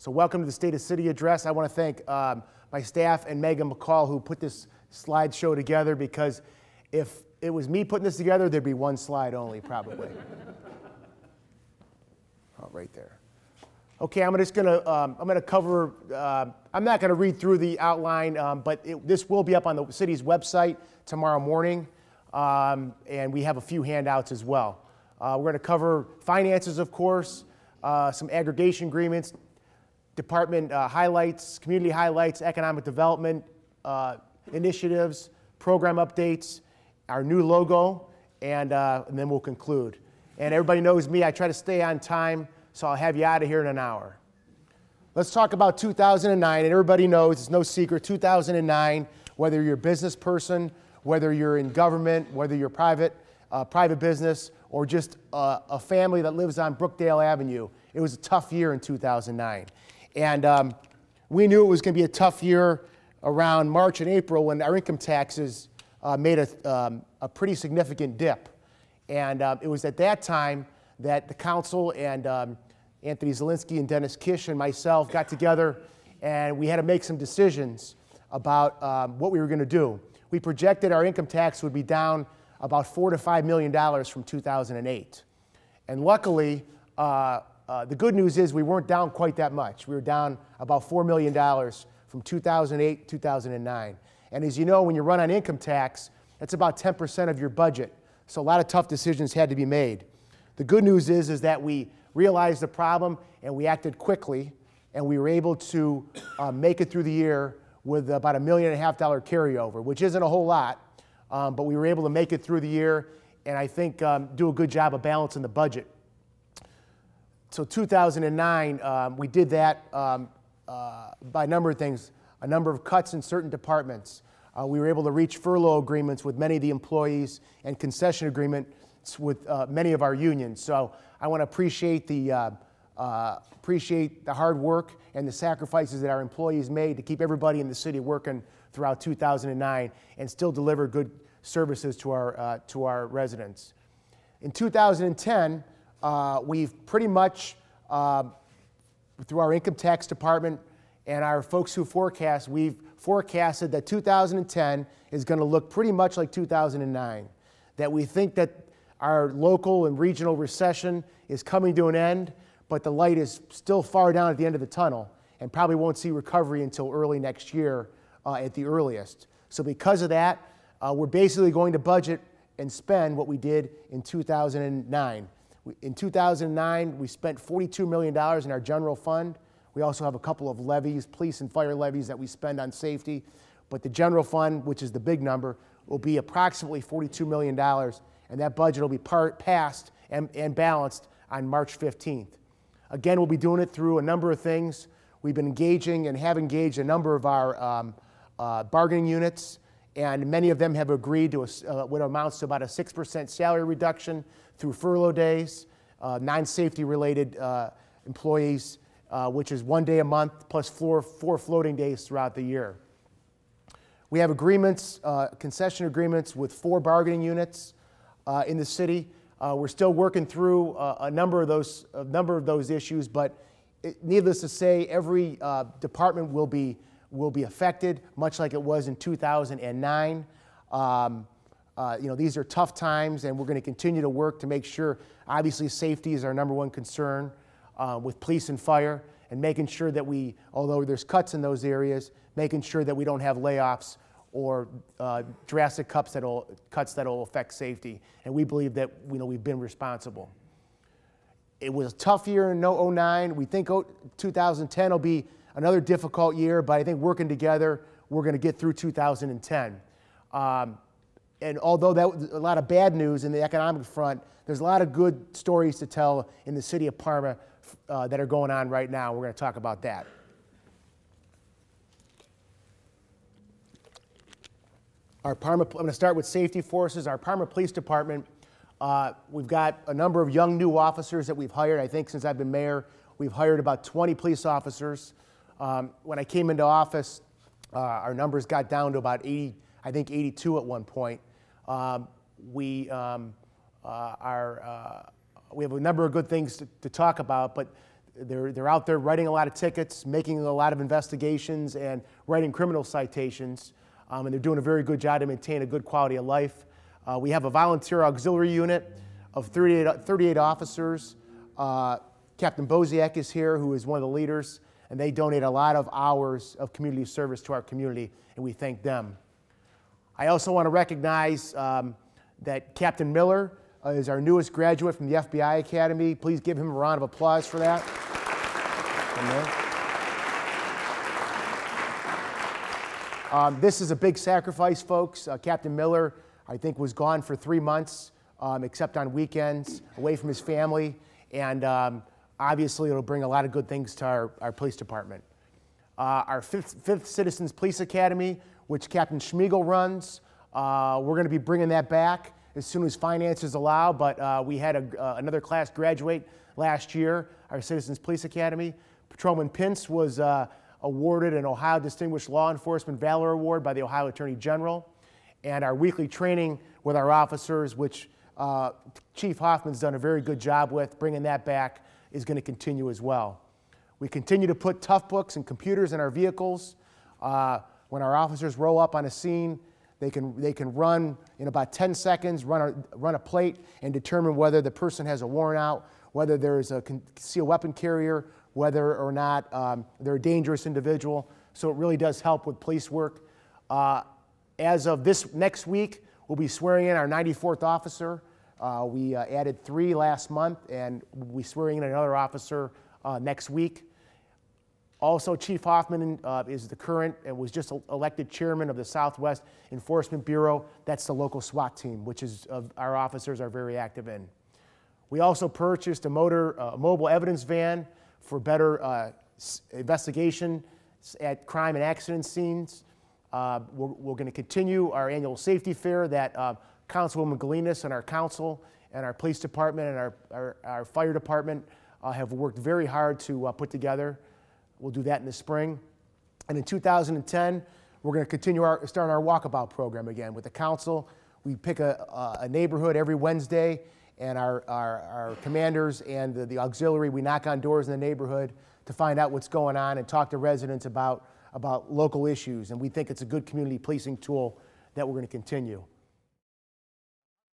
So welcome to the State of City Address. I want to thank my staff and Megan McCall who put this slideshow together, because if it was me putting this together, there'd be one slide only, probably. Oh, right there. Okay, I'm gonna cover. I'm not gonna read through the outline, but this will be up on the city's website tomorrow morning, and we have a few handouts as well. We're gonna cover finances, of course, some aggregation agreements, department highlights, community highlights, economic development initiatives, program updates, our new logo, and then we'll conclude. And everybody knows me, I try to stay on time, so I'll have you out of here in an hour. Let's talk about 2009, and everybody knows, it's no secret, 2009, whether you're a business person, whether you're in government, whether you're private business, or just a family that lives on Brookdale Avenue, it was a tough year in 2009. And we knew it was going to be a tough year around March and April when our income taxes made a pretty significant dip. And it was at that time that the council and Anthony Zielinski and Dennis Kish and myself got together, and we had to make some decisions about what we were going to do. We projected our income tax would be down about $4 to $5 million from 2008. And luckily, the good news is we weren't down quite that much. We were down about $4 million from 2008 to 2009. And as you know, when you run on income tax, that's about 10% of your budget. So a lot of tough decisions had to be made. The good news is that we realized the problem and we acted quickly, and we were able to make it through the year with about $1.5 million carryover, which isn't a whole lot, but we were able to make it through the year, and I think do a good job of balancing the budget. So 2009, we did that by a number of things, a number of cuts in certain departments. We were able to reach furlough agreements with many of the employees and concession agreements with many of our unions. So I want to appreciate the hard work and the sacrifices that our employees made to keep everybody in the city working throughout 2009 and still deliver good services to our residents. In 2010, we've pretty much, through our income tax department and our folks who forecast, we've forecasted that 2010 is going to look pretty much like 2009. That we think that our local and regional recession is coming to an end, but the light is still far down at the end of the tunnel and probably won't see recovery until early next year at the earliest. So because of that, we're basically going to budget and spend what we did in 2009. In 2009, we spent $42 million in our general fund. We also have a couple of levies, police and fire levies that we spend on safety. But the general fund, which is the big number, will be approximately $42 million. And that budget will be passed and balanced on March 15th. Again, we'll be doing it through a number of things. We've been engaging and have engaged a number of our bargaining units, and many of them have agreed to what amounts to about a 6% salary reduction through furlough days, non-safety related employees, which is 1 day a month plus four floating days throughout the year. We have agreements, concession agreements with 4 bargaining units in the city. We're still working through a number of those issues, but needless to say, every department will be affected, much like it was in 2009. These are tough times, and we're going to continue to work to make sure, obviously, safety is our #1 concern with police and fire, and making sure that we, although there's cuts in those areas, making sure that we don't have layoffs or drastic cuts that'll affect safety. And we believe that we've been responsible. It was a tough year in 2009. We think 2010 will be another difficult year, but I think working together, we're going to get through 2010. And although that was a lot of bad news in the economic front, there's a lot of good stories to tell in the city of Parma that are going on right now. We're going to talk about that. I'm going to start with safety forces. Our Parma Police Department, we've got a number of young new officers that we've hired. I think since I've been mayor, we've hired about 20 police officers. When I came into office, our numbers got down to about 80, I think 82 at one point. We have a number of good things to talk about, but they're out there writing a lot of tickets, making a lot of investigations, and writing criminal citations. And they're doing a very good job to maintain a good quality of life. We have a volunteer auxiliary unit of 38 officers. Captain Boziak is here, who is one of the leaders, and they donate a lot of hours of community service to our community, and we thank them. I also want to recognize that Captain Miller is our newest graduate from the FBI Academy. Please give him a round of applause for that. This is a big sacrifice, folks. Captain Miller, I think, was gone for 3 months, except on weekends, away from his family, and obviously it'll bring a lot of good things to our police department. Our fifth Citizens Police Academy, which Captain Schmiegel runs, we're going to be bringing that back as soon as finances allow, but we had another class graduate last year, our Citizens Police Academy. Patrolman Pintz was awarded an Ohio Distinguished Law Enforcement Valor Award by the Ohio Attorney General. And our weekly training with our officers, which Chief Hoffman's done a very good job with, bringing that back, is going to continue as well. We continue to put tough books and computers in our vehicles. When our officers roll up on a scene, they can run in about 10 seconds, run a plate, and determine whether the person has a warrant out, whether there is a concealed weapon carrier, whether or not they're a dangerous individual. So it really does help with police work. As of this next week, we'll be swearing in our 94th officer. We added 3 last month, and we'll be swearing in another officer next week. Also, Chief Hoffman is the current and was just elected chairman of the Southwest Enforcement Bureau. That's the local SWAT team, which is our officers are very active in. We also purchased a mobile evidence van for better investigation at crime and accident scenes. We're going to continue our annual safety fair that Councilwoman Galinas and our council and our police department and our fire department have worked very hard to put together. We'll do that in the spring. And in 2010, we're going to continue start our walkabout program again with the council. We pick a neighborhood every Wednesday, and our commanders and the auxiliary, we knock on doors in the neighborhood to find out what's going on and talk to residents about local issues. And we think it's a good community policing tool that we're going to continue.